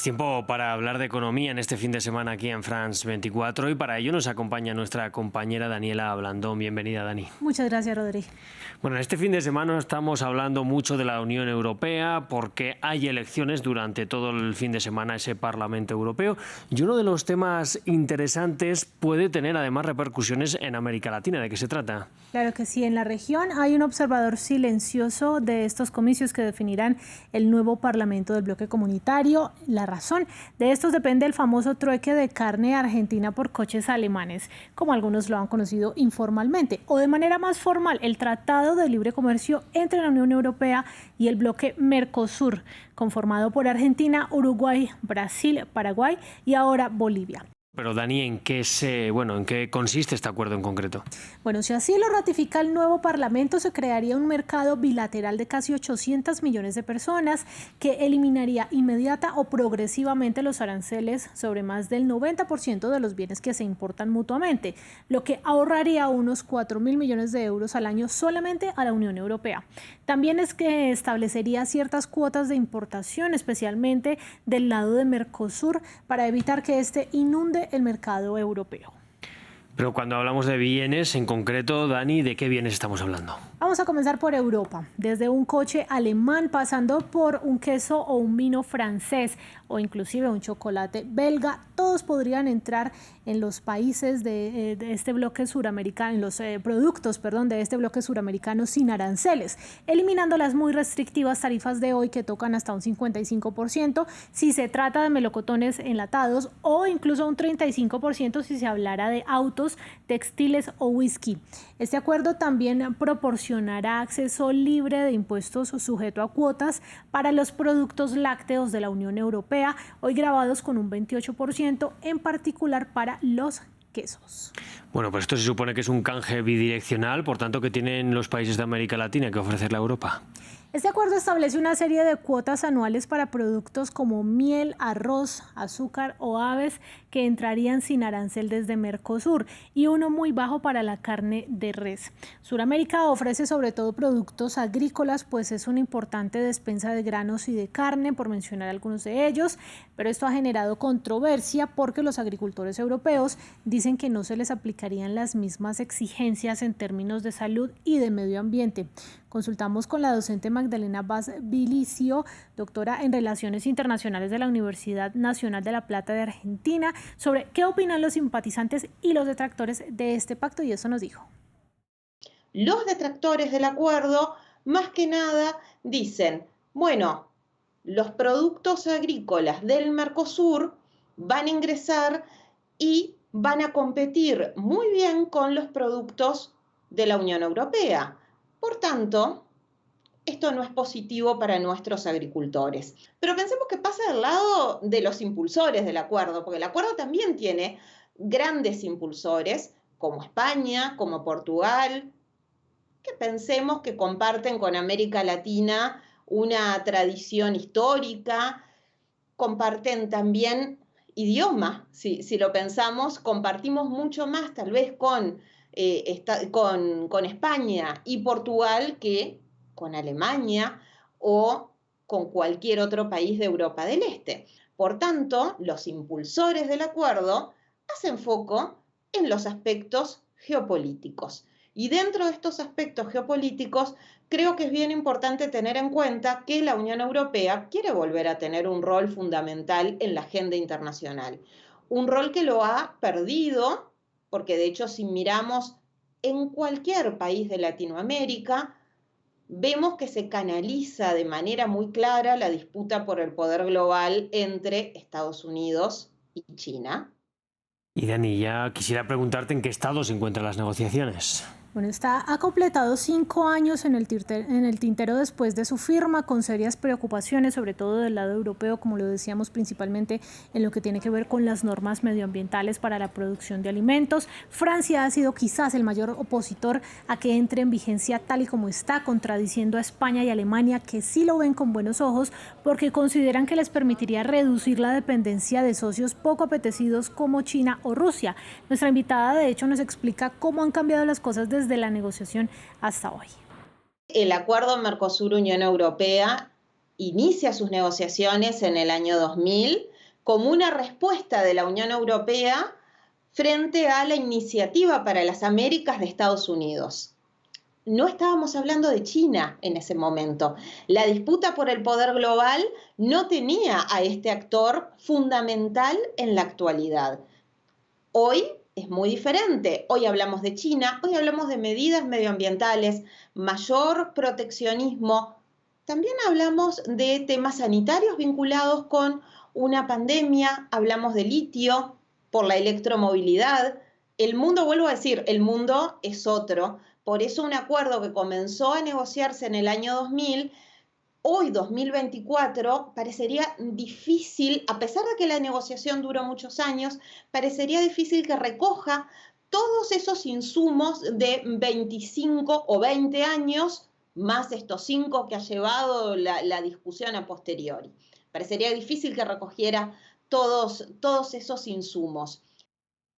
tiempo para hablar de economía en este fin de semana aquí en France 24 y para ello nos acompaña nuestra compañera Daniela Blandón. Bienvenida, Dani. Muchas gracias, Rodri. Bueno, en este fin de semana estamos hablando mucho de la Unión Europea porque hay elecciones durante todo el fin de semana, ese Parlamento Europeo, y uno de los temas interesantes puede tener además repercusiones en América Latina. ¿De qué se trata? Claro que sí, en la región hay un observador silencioso de estos comicios que definirán el nuevo Parlamento del bloque comunitario. La razón de estos depende del famoso trueque de carne argentina por coches alemanes, como algunos lo han conocido informalmente, o de manera más formal, el Tratado de Libre Comercio entre la Unión Europea y el bloque Mercosur, conformado por Argentina, Uruguay, Brasil, Paraguay y ahora Bolivia. Pero Dani, ¿en qué consiste este acuerdo en concreto? Bueno, si así lo ratifica el nuevo Parlamento, se crearía un mercado bilateral de casi 800 millones de personas que eliminaría inmediata o progresivamente los aranceles sobre más del 90% de los bienes que se importan mutuamente, lo que ahorraría unos 4.000 millones de euros al año solamente a la Unión Europea. También es que establecería ciertas cuotas de importación, especialmente del lado de Mercosur, para evitar que este inunde el mercado europeo. Pero cuando hablamos de bienes, en concreto, Dani, ¿de qué bienes estamos hablando? Vamos a comenzar por Europa, desde un coche alemán pasando por un queso o un vino francés o inclusive un chocolate belga, todos podrían entrar en los países de este bloque suramericano, en los productos, de este bloque suramericano sin aranceles, eliminando las muy restrictivas tarifas de hoy que tocan hasta un 55% si se trata de melocotones enlatados o incluso un 35% si se hablara de autos, textiles o whisky. Este acuerdo también proporcionará acceso libre de impuestos sujeto a cuotas para los productos lácteos de la Unión Europea, hoy grabados con un 28%, en particular para los quesos. Bueno, pues esto se supone que es un canje bidireccional, por tanto, ¿qué tienen los países de América Latina que ofrecerle a Europa? Este acuerdo establece una serie de cuotas anuales para productos como miel, arroz, azúcar o aves que entrarían sin arancel desde Mercosur y uno muy bajo para la carne de res. Suramérica ofrece sobre todo productos agrícolas, pues es una importante despensa de granos y de carne, por mencionar algunos de ellos, pero esto ha generado controversia porque los agricultores europeos dicen que no se les aplicarían las mismas exigencias en términos de salud y de medio ambiente. Consultamos con la docente Magdalena Vaz Vilicio, doctora en Relaciones Internacionales de la Universidad Nacional de La Plata de Argentina, sobre qué opinan los simpatizantes y los detractores de este pacto, y eso nos dijo. Los detractores del acuerdo, más que nada, dicen, bueno, los productos agrícolas del Mercosur van a ingresar y van a competir muy bien con los productos de la Unión Europea. Por tanto, esto no es positivo para nuestros agricultores. Pero pensemos que pasa del lado de los impulsores del acuerdo, porque el acuerdo también tiene grandes impulsores, como España, como Portugal, que pensemos que comparten con América Latina una tradición histórica, comparten también idioma, si lo pensamos, compartimos mucho más tal vez con España y Portugal que con Alemania o con cualquier otro país de Europa del Este. Por tanto, los impulsores del acuerdo hacen foco en los aspectos geopolíticos. Y dentro de estos aspectos geopolíticos, creo que es bien importante tener en cuenta que la Unión Europea quiere volver a tener un rol fundamental en la agenda internacional. Un rol que lo ha perdido, porque de hecho si miramos en cualquier país de Latinoamérica, vemos que se canaliza de manera muy clara la disputa por el poder global entre Estados Unidos y China. Y Dani, ya quisiera preguntarte en qué estado se encuentran las negociaciones. Bueno, ha completado 5 años en el tintero después de su firma, con serias preocupaciones, sobre todo del lado europeo, como lo decíamos, principalmente en lo que tiene que ver con las normas medioambientales para la producción de alimentos. Francia ha sido quizás el mayor opositor a que entre en vigencia tal y como está, contradiciendo a España y Alemania, que sí lo ven con buenos ojos, porque consideran que les permitiría reducir la dependencia de socios poco apetecidos como China o Rusia. Nuestra invitada, de hecho, nos explica cómo han cambiado las cosas desde la negociación hasta hoy. El acuerdo Mercosur-Unión Europea inicia sus negociaciones en el año 2000 como una respuesta de la Unión Europea frente a la Iniciativa para las Américas de Estados Unidos. No estábamos hablando de China en ese momento. La disputa por el poder global no tenía a este actor fundamental en la actualidad. Hoy es muy diferente. Hoy hablamos de China, hoy hablamos de medidas medioambientales, mayor proteccionismo. También hablamos de temas sanitarios vinculados con una pandemia, hablamos de litio por la electromovilidad. El mundo, vuelvo a decir, el mundo es otro. Por eso un acuerdo que comenzó a negociarse en el año 2000, hoy 2024, parecería difícil, a pesar de que la negociación duró muchos años, parecería difícil que recoja todos esos insumos de 25 o 20 años, más estos 5 que ha llevado la discusión a posteriori. Parecería difícil que recogiera todos esos insumos.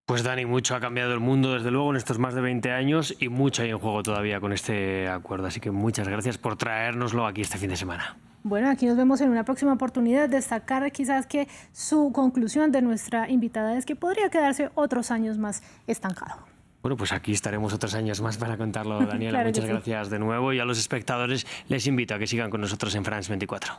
Pues Dani, mucho ha cambiado el mundo desde luego en estos más de 20 años y mucho hay en juego todavía con este acuerdo. Así que muchas gracias por traérnoslo aquí este fin de semana. Bueno, aquí nos vemos en una próxima oportunidad. Destacar quizás que su conclusión de nuestra invitada es que podría quedarse otros años más estancado. Bueno, pues aquí estaremos otros años más para contarlo, Daniela. Claro muchas que sí. gracias de nuevo y a los espectadores les invito a que sigan con nosotros en France 24.